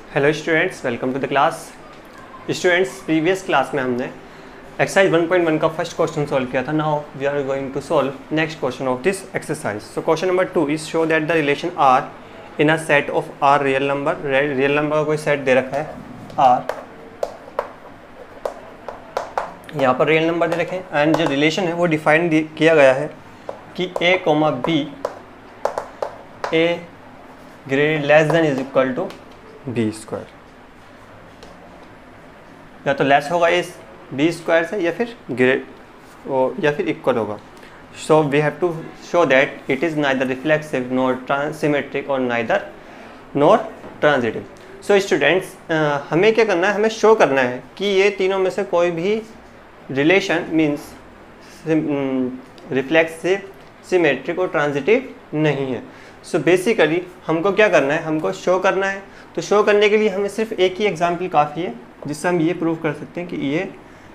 Hello students, welcome to the class. Students, previous class में हमने exercise 1.1 का first question solve किया था। Now we are going to solve next question of this exercise. So question number 2 is show that the relation R in a set of R real number. Real number का कोई set दे रखा है are, यहाँ पर real number दे रखे हैं and जो relation है वो डिफाइन किया गया है कि a comma B A grade less than is equal to B square, या तो लेस होगा इस बी स्क्वायर से या फिर या फिर इक्वल होगा। So we have to show that it is neither reflexive nor symmetric और neither nor transitive. So students, हमें क्या करना है, हमें शो करना है कि ये तीनों में से कोई भी रिलेशन मीन्स रिफ्लेक्सिव, सिमेट्रिक और ट्रांजिटिव नहीं है। सो बेसिकली हमको क्या करना है, हमको शो करना है। तो शो करने के लिए हमें सिर्फ एक ही एग्जाम्पल काफ़ी है जिससे हम ये प्रूव कर सकते हैं कि ये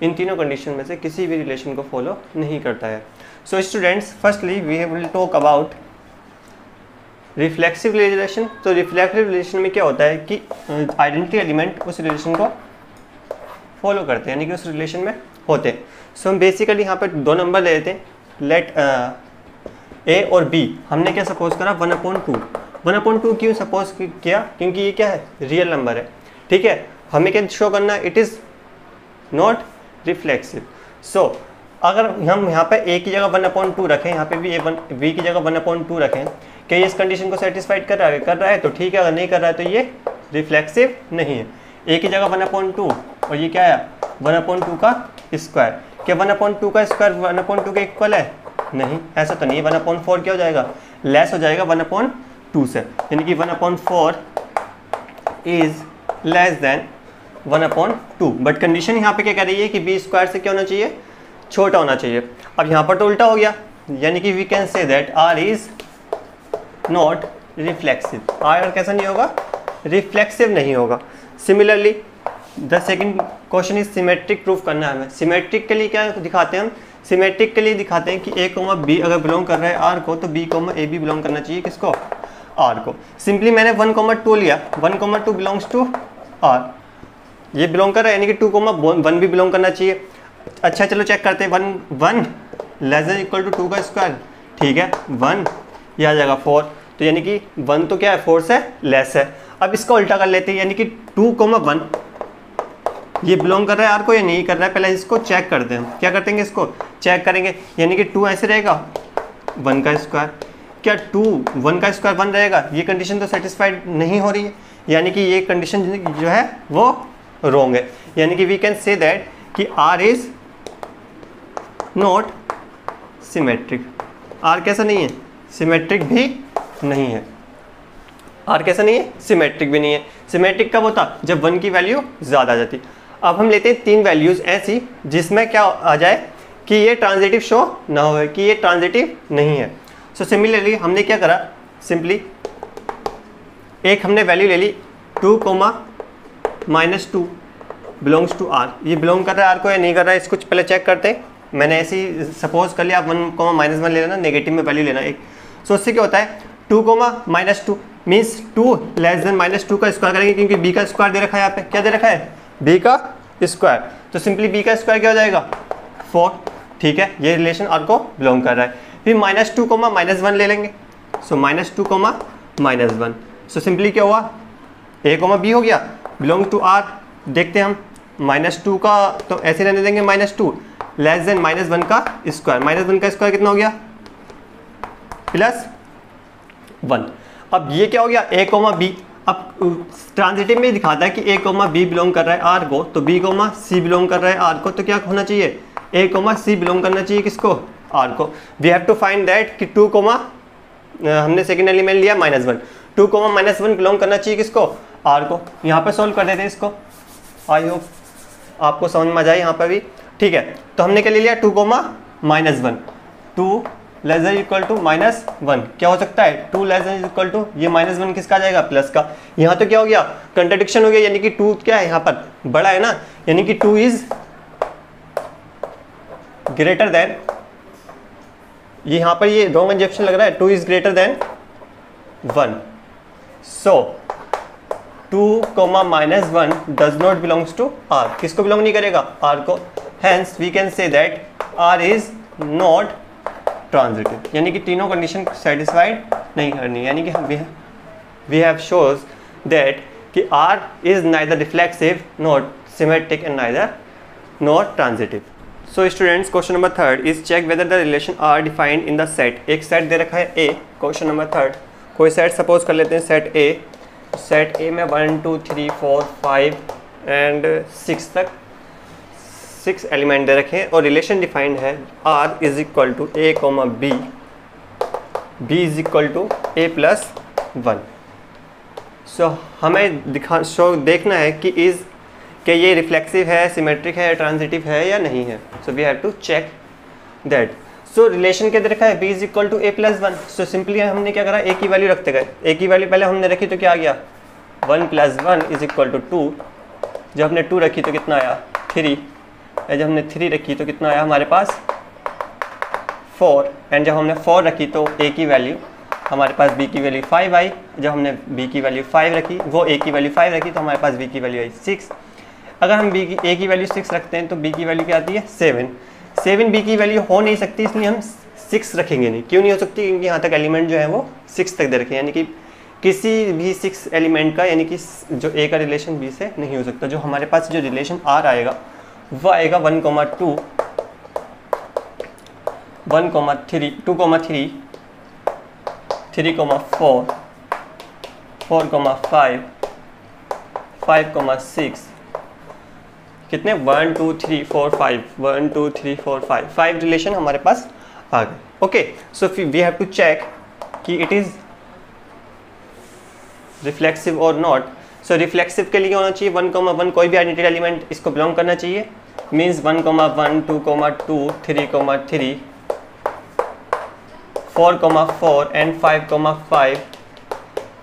इन तीनों कंडीशन में से किसी भी रिलेशन को फॉलो नहीं करता है। So students, firstly we will talk about reflexive relation. तो रिफ्लेक्सिव रिलेशन में क्या होता है कि आइडेंटिटी एलिमेंट उस रिलेशन को फॉलो करते हैं, यानी कि उस रिलेशन में होते हैं। सो हम बेसिकली यहाँ पर दो नंबर ले लेते हैं। लेट ए और बी हमने क्या सपोज करा 1/2। 1/2 क्यों सपोज किया, क्योंकि ये क्या है, रियल नंबर है। ठीक है, हमें क्या शो करना है, इट इज़ नॉट रिफ्लेक्सिव। सो अगर हम यहाँ पे a की जगह 1/2 रखें, यहाँ पे भी b की जगह 1/2 रखें, क्या ये इस कंडीशन को सेटिस्फाइड कर रहा है तो ठीक है, अगर नहीं कर रहा है तो ये रिफ्लेक्सिव नहीं है। a की जगह 1/2 और ये क्या है 1/2 का स्क्वायर। क्या 1/2 का स्क्वायर 1/2 के इक्वल है? नहीं, ऐसा तो नहीं है। 1/4 क्या हो जाएगा, लेस हो जाएगा 1/2 से, यानी कि 1/4 is less then 1/2। But condition यहाँ पे क्या कह रही है कि बी स्क्वायर से क्या होना चाहिए, छोटा होना चाहिए। अब यहाँ पर तो उल्टा हो गया, यानी कि we can say that R is not reflexive. R कैसा नहीं होगा, रिफ्लेक्सिव नहीं होगा। Similarly the second question is symmetric proof करना है हमें। सिमेट्रिक के लिए क्या दिखाते हैं हम, सिमेट्रिक के लिए दिखाते हैं कि a कोमा बी अगर बिलोंग कर रहा है आर को, तो b कोमा ए भी बिलोंग करना चाहिए किसको, आर को। सिंपली मैंने 1/2 लिया, 1/2 बिलोंग्स टू आर, ये बिलोंग कर रहा है, यानी कि 2/1 भी बिलोंग करना चाहिए। अच्छा चलो चेक करते हैं, 1 लेस देन इक्वल टू 2 का स्क्वायर। ठीक है, 1 ये आ जाएगा 4, तो यानी कि 1 तो क्या है 4 से लेस है। अब इसका उल्टा कर लेते हैं, यानी कि 2/1 ये बिलोंग कर रहा है आर को या नहीं कर रहा है, पहले इसको चेक करते हैं। क्या करते हैं, इसको चेक करेंगे, यानी कि 2 ऐसे रहेगा 1 का स्क्वायर। क्या 1 का स्क्वायर 1 रहेगा, ये कंडीशन तो सेटिस्फाइड नहीं हो रही है, यानी कि ये कंडीशन जो है वो रॉन्ग है। यानी कि वी कैन से दैट कि R is not symmetric. R कैसा नहीं है, सिमेट्रिक भी नहीं है। आर कैसा नहीं है, सिमेट्रिक भी नहीं है। सिमेट्रिक कब होता, जब 1 की वैल्यू ज़्यादा आ जाती। अब हम लेते हैं 3 वैल्यूज़ ऐसी जिसमें क्या आ जाए कि ये ट्रांजिटिव शो ना हो, कि ये ट्रांजिटिव नहीं है। सो सिमिलरली हमने क्या करा, सिंपली एक हमने वैल्यू ले ली 2/-2 बिलोंग्स टू आर। ये बिलोंग कर रहा है आर को या नहीं कर रहा है, इसको पहले चेक करते हैं। मैंने ऐसे ही सपोज कर लिया, आप 1/-1 ले लेना, नेगेटिव में वैल्यू लेना एक। सो उससे क्या होता है 2/-2 मीन्स 2 लेस देन -2 का स्क्वायर करेंगे, क्योंकि b का स्क्वायर दे रखा है, यहाँ पे क्या दे रखा है, b का स्क्वायर। तो सिंपली b का स्क्वायर क्या हो जाएगा 4। ठीक है, ये रिलेशन r को बिलोंग कर रहा है। फिर -2/-1 ले लेंगे, सो -2/-1। सो सिंपली क्या हुआ, a, b हो गया, बिलोंग टू r। देखते हैं हम -2 का तो ऐसे रहने देंगे, -2 लेस देन -1 का स्क्वायर। -1 का स्क्वायर कितना हो गया, +1। अब ये क्या हो गया, a, b। अब ट्रांजिटिव में दिखाता है कि a, b बिलोंग कर रहा है r को, तो b, c बिलोंग कर रहा है r को, तो क्या होना चाहिए, a, c बिलोंग करना चाहिए किसको, r को। We have to find that कि 2, हमने सेकेंड एलिमेंट लिया -1, 2, -1 बिलोंग करना चाहिए किसको, r को। यहाँ पे सोल्व कर देते हैं इसको, आई होप आपको समझ में आ जाए यहाँ पर भी। ठीक है, तो हमने क्या ले लिया 2/-1, 2 लेस देन इक्वल टू -1 क्या हो सकता है, 2 लेस देन इक्वल टू ये -1 किसका आ जाएगा, प्लस का। यहाँ तो क्या हो गया, कंट्राडिक्शन हो गया, यानी कि 2 क्या है यहाँ पर बड़ा है ना, यानी कि 2 इज ग्रेटर देन, ये यहाँ पर ये रॉन्ग इंजेक्शन लग रहा है, 2 is greater than 1। So 2, -1 does not belongs to R। किसको बिलोंग नहीं करेगा? R को। Hence we can say that R is not transitive, यानी कि तीनों कंडीशन सेटिस्फाइड नहीं करनी, यानी कि वी हैव शोज दैट कि R is neither reflexive not symmetric and neither not transitive. So students, question number 3 is check whether the relation R defined in the set. एक set दे रखा है A। Question number 3, कोई set suppose कर लेते हैं set A। Set A में 1 2 3 4 5 and 6 तक 6 element दे रखे हैं और रिलेशन डिफाइंड है R is equal to A, B, B is equal to A plus 1। सो हमें देखना है कि ये रिफ्लेक्सिव है, सिमेट्रिक है, ट्रांजिटिव है या नहीं है। So we have to check that. So relation क्या दे रखा है? B is equal to A plus 1। So simply हमने क्या करा? A की वैल्यू रखते गए। A की वैल्यू पहले हमने रखी तो क्या आ गया? 1 + 1 इज इक्वल टू 2। जब हमने 2 रखी तो कितना आया? 3। जब हमने 3 रखी तो कितना आया हमारे पास? 4। एंड जब हमने 4 रखी तो A की वैल्यू हमारे पास B की वैल्यू 5 आई। जब हमने B की वैल्यू 5 रखी, वो A की वैल्यू 5 रखी तो हमारे पास B की वैल्यू आई 6। अगर हम A की वैल्यू 6 रखते हैं तो B की वैल्यू क्या आती है? 7। 7 B की वैल्यू हो नहीं सकती, इसलिए हम 6 रखेंगे नहीं। क्यों नहीं हो सकती? क्योंकि यहाँ तक एलिमेंट जो है वो 6 तक दे रखे हैं, यानी कि किसी भी 6 एलिमेंट का, यानी कि जो A का रिलेशन B से नहीं हो सकता। जो हमारे पास जो रिलेशन R आएगा वो आएगा 1, 2, 1, 3, 2, 3, 4, 4, 5, 5, 6। कितने? 1 2 3 4 5, 1 2 3 4 5, 5 रिलेशन हमारे पास आ गए। Okay, so we have to check कि इट इज रिफ्लेक्सिव और नॉट। सो रिफ्लेक्सिव के लिए होना चाहिए 1, 1 कोई भी आइडेंटिटी एलिमेंट इसको बिलोंग करना चाहिए। Means 1, 1 2, 2 3, 3 4, 4 and 5, 5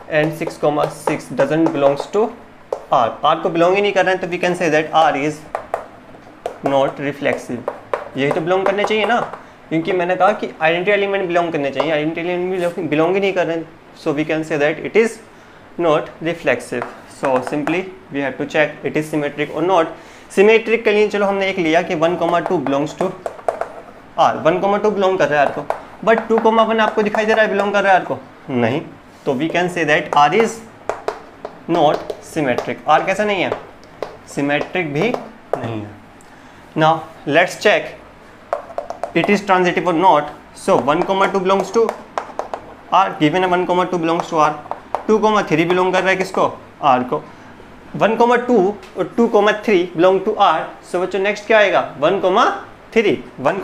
and 6, 6 doesn't belongs to R। R को बिलोंग ही नहीं कर रहे हैं तो we can say that R is not reflexive. यही तो बिलोंग करने चाहिए ना, क्योंकि मैंने कहा कि आइडेंटिटी एलिमेंट बिलोंग करने चाहिए, आइडेंटिटी एलिमेंट बिलोंग ही नहीं कर रहे हैं। So we can say that it is not reflexive. So simply we have to check it is symmetric और नॉट। सिमेट्रिक के लिए चलो हमने एक लिया कि 1, 2 बिलोंग्स टू R। 1, 2 बिलोंग कर रहा है R को, बट 2, 1 आपको दिखाई दे रहा है बिलोंग कर रहा है R को? नहीं। तो we can say that R is not symmetric. R कैसा नहीं है? सिमेट्रिक भी नहीं है। Now let's check it is transitive और not. So 1, 2 belongs to R, given है 1, 2 बिलोंग्स टू R। 2, 3 बिलोंग कर रहा है किसको? R को। 1, 2 और 2, 3 बिलोंग टू R। सो बच्चों नेक्स्ट क्या आएगा? 1, 3, 1,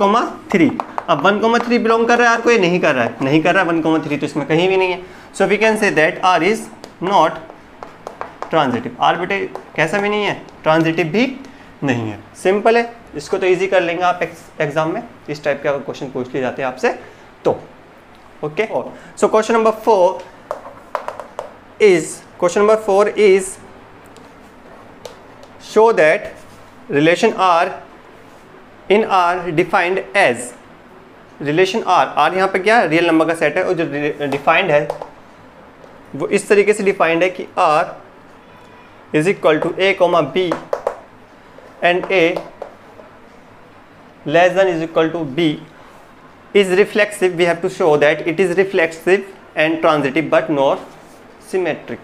3। अब 1, 3 बिलोंग कर रहा है R को? ये नहीं कर रहा है, नहीं कर रहा है 1, 3 तो इसमें कहीं भी नहीं है। So we can say that R is not transitive. R बेटे कैसा भी नहीं है? ट्रांजिटिव भी नहीं है। सिंपल है, इसको तो इजी कर लेंगे आप एग्जाम में, इस टाइप के अगर क्वेश्चन पूछ लिए जाते हैं आपसे तो। Okay, so question number 4 is show that relation R in R defined as. Relation R यहाँ पे क्या रियल नंबर का सेट है और जो डिफाइंड है वो इस तरीके से डिफाइंड है कि R is equal to A, B and A less than is equal to B is reflexive. We have to show that it is reflexive and transitive but not symmetric.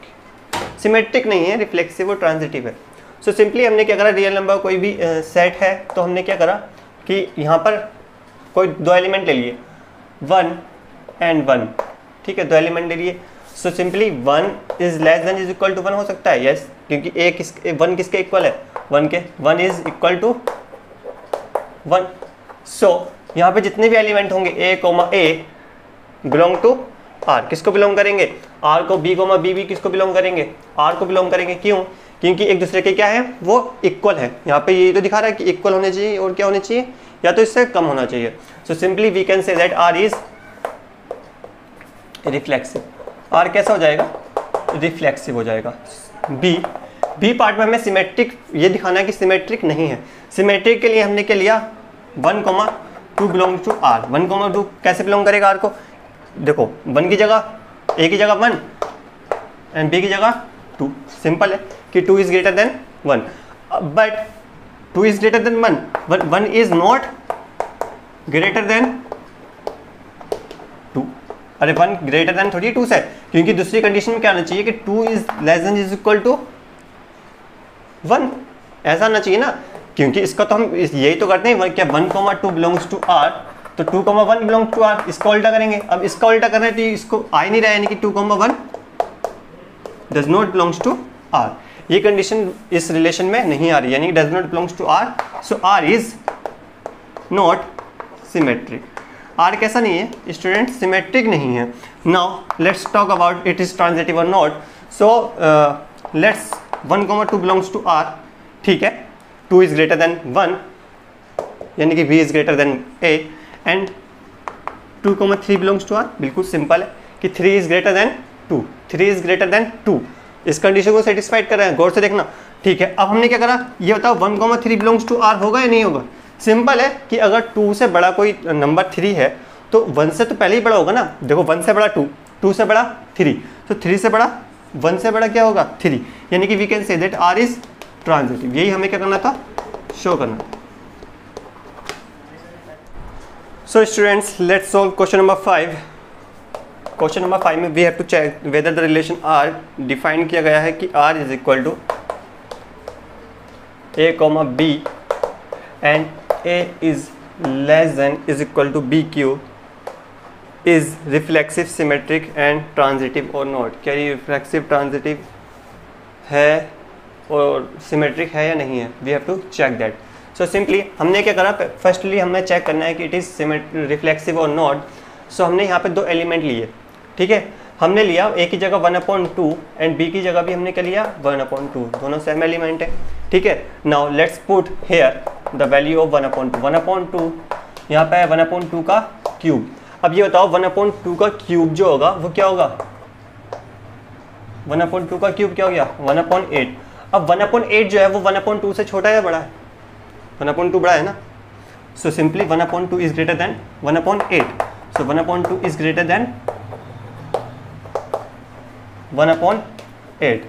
Symmetric नहीं है, reflexive और transitive है। So simply हमने क्या करा? Real number कोई भी set है तो हमने क्या करा कि यहाँ पर कोई 2 एलिमेंट ले लिए 1 and 1, ठीक है, 2 एलिमेंट ले लिए। So simply 1 is less than is equal to 1 हो सकता है, यस, क्योंकि 1 किसके इक्वल है? 1 इज इक्वल टू 1। सो यहाँ पे जितने भी एलिमेंट होंगे A बिलोंग टू R। किसको बिलोंग करेंगे? R को। B भी किसको बिलोंग करेंगे? R को बिलोंग करेंगे। क्यों? क्योंकि एक दूसरे के क्या है? वो इक्वल है। यहाँ पे ये तो दिखा रहा है कि इक्वल होने चाहिए और क्या होने चाहिए? या तो इससे कम होना चाहिए। So simply we can say that R is reflexive. R कैसा हो जाएगा? रिफ्लेक्सिव हो जाएगा। बी पार्ट में हमें सिमेट्रिक ये दिखाना है कि सिमेट्रिक नहीं है। सिमेट्रिक के लिए हमने क्या लिया? 1, 2 बिलोंग टू R। 1, 2 कैसे बिलोंग करेगा R को? देखो 1 की जगह A की जगह 1 एंड B की जगह 2, सिंपल है कि 2 is greater than 1, but 2 is greater than 1, but 1 is not greater than 2। अरे 1 ग्रेटर देन थोड़ी 2 से, क्योंकि दूसरी कंडीशन में क्या आना चाहिए कि 2 is less than is equal to 1, ऐसा आना चाहिए ना, क्योंकि इसका तो हम यही तो करते हैं क्या 1, 2 बिलोंग्स टू R, तो 2, 1 बिलोंग टू R, इसका उल्टा करेंगे। अब इसका उल्टा करना है तो इसको आ ही नहीं रहा है, यानी कि 2, 1 does not belongs to R, ये कंडीशन इस रिलेशन में नहीं आ रही, यानी कि does not belongs to R, so R is not symmetric. R कैसा नहीं है स्टूडेंट? सिमेट्रिक नहीं है। Now let's talk about it is transitive और not. So let's 1, 2 belongs to R, ठीक है, 2 इज ग्रेटर देन 1, यानी कि B is greater than A, and 2, 3 belongs to R, बिल्कुल सिंपल है कि 3 is greater than 2, 3 is greater than 2, इस condition को सेटिस्फाइड कर रहे हैं, गौर से देखना, ठीक है। अब हमने क्या करा, ये बताओ 1, 3 बिलोंग्स टू R होगा या नहीं होगा? सिंपल है कि अगर 2 से बड़ा कोई नंबर 3 है तो 1 से तो पहले ही बड़ा होगा ना। देखो 1 से बड़ा 2, 2 से बड़ा 3, तो 3 से बड़ा 1 से बड़ा क्या होगा? 3, यानी कि we can say that R is transitive. यही हमें क्या करना था, शो करना था। So students, let's solve question number 5. Question number 5 में we have to check whether the relation R define किया गया है कि R is equal to A, B and A is less than is equal to B cube is reflexive, symmetric and transitive or not। क्या ये reflexive, transitive है और symmetric है या नहीं है? We have to check that. So simply हमने क्या करा, फर्स्टली हमें चेक करना है कि इट इज़ रिफ्लेक्सिव और नॉट। सो हमने यहाँ पे 2 एलिमेंट लिए, ठीक है, हमने लिया A की जगह 1/2 एंड B की जगह भी हमने क्या लिया 1/2, दोनों सेम एलिमेंट है, ठीक है। Now let's put here the value of 1/2, 1/2 यहाँ पे है 1/2 का क्यूब। अब ये बताओ 1/2 का क्यूब जो होगा वो क्या होगा, 1/2 का क्यूब क्या हो गया 1/8। अब 1/8 जो है वो 1/2 से छोटा है या बड़ा है? 1/2 बड़ा है ना। So simply 1/2 is greater than 1/8, so 1/2 is greater than 1/8,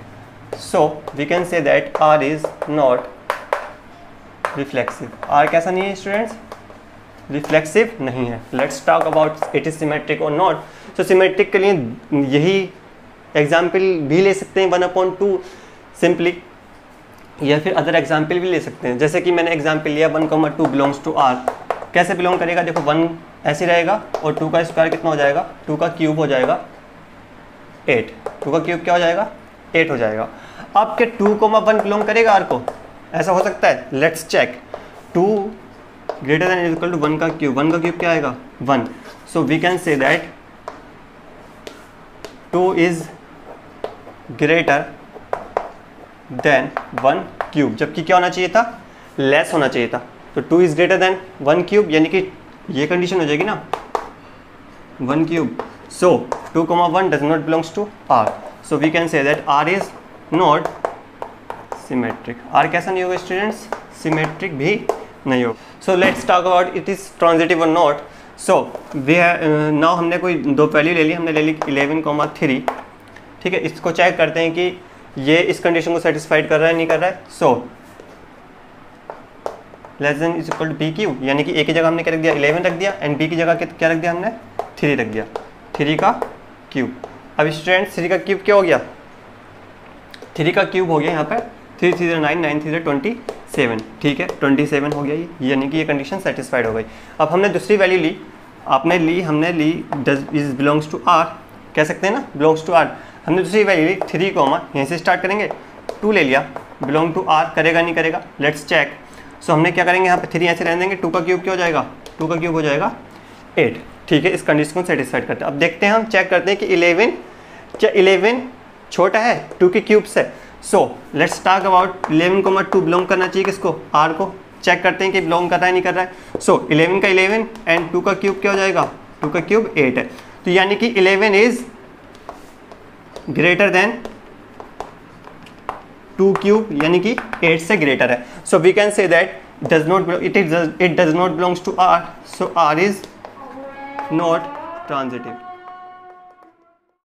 so we can say that R is not reflexive. R कैसा नहीं है स्टूडेंट्स? रिफ्लेक्सिव नहीं है। Let's talk about it is symmetric और नॉट। सो सिमेट्रिक के लिए यही एग्जाम्पल भी ले सकते हैं 1/2 सिंपली, या फिर अदर एग्जाम्पल भी ले सकते हैं, जैसे कि मैंने एग्जाम्पल लिया 1, 2 बिलोंग्स टू R। कैसे बिलोंग करेगा? देखो 1 ऐसे रहेगा और 2 का स्क्वायर कितना हो जाएगा, 2 का क्यूब हो जाएगा 8, 2 का क्यूब क्या हो जाएगा 8 हो जाएगा। अब क्या 2, 1 बिलोंग करेगा R को? ऐसा हो सकता है, let's check. 2 greater than equal to 1 का क्यूब, 1 का क्यूब क्या आएगा 1, so we can say that 2 is greater than 1 cube, जबकि क्या होना चाहिए था, लेस होना चाहिए था। तो 2 इज ग्रेटर देन 1 क्यूब, यानी कि ये कंडीशन हो जाएगी ना 1 cube, so 2, 1 does not belongs to R, so we can say that R is not symmetric. R कैसा नहीं होगा स्टूडेंट्स? सिमेट्रिक भी नहीं होगा। So let's talk about it is transitive और नॉट। सो वी नाउ हमने कोई 2 वैल्यू ले ली, हमने ले ली 11,3, ठीक है। इसको चेक करते हैं कि ये इस कंडीशन को सेटिस्फाइड कर रहा है नहीं कर रहा है। So less than is equal to B cube, यानी कि A की जगह हमने क्या रख दिया 11 रख दिया, एंड B की जगह क्या रख दिया हमने 3 रख दिया, 3 का क्यूब। अब स्टूडेंट 3 का क्यूब क्या हो गया, 3 का क्यूब हो गया यहाँ पे 3 3 9 9 3 27, ठीक है 27 हो गया ये, यानी कि ये कंडीशन सेटिस्फाइड हो गई। अब हमने दूसरी वैल्यू ली, हमने ली does is belongs to R, कह सकते हैं ना बिलोंग्स टू R। हमने दूसरी वैल्यू ली 3, यहीं से स्टार्ट करेंगे, 2 ले लिया, बिलोंग टू R करेगा नहीं करेगा, लेट्स चेक। सो हमने क्या करेंगे यहाँ पे 3 ऐसे रहने देंगे, 2 का क्यूब क्या हो जाएगा, 2 का क्यूब हो जाएगा 8, ठीक है। इस कंडीशन को सेटिस्फाइड करते हैं। अब देखते हैं, हम चेक करते हैं कि 11 छोटा है 2 के क्यूब से। सो लेट्स टॉक अबाउट 11,2 बिलोंग करना चाहिए किसको, R को। चेक करते हैं कि बिलोंग कर रहा है नहीं कर रहा है। सो 11 का 11 एंड 2 का क्यूब क्या हो जाएगा, 2 का क्यूब 8 है, तो यानी कि 11 इज ग्रेटर देन 2 क्यूब, यानी कि 8 से ग्रेटर है। So we can say that it does not belongs to R, so R is not transitive।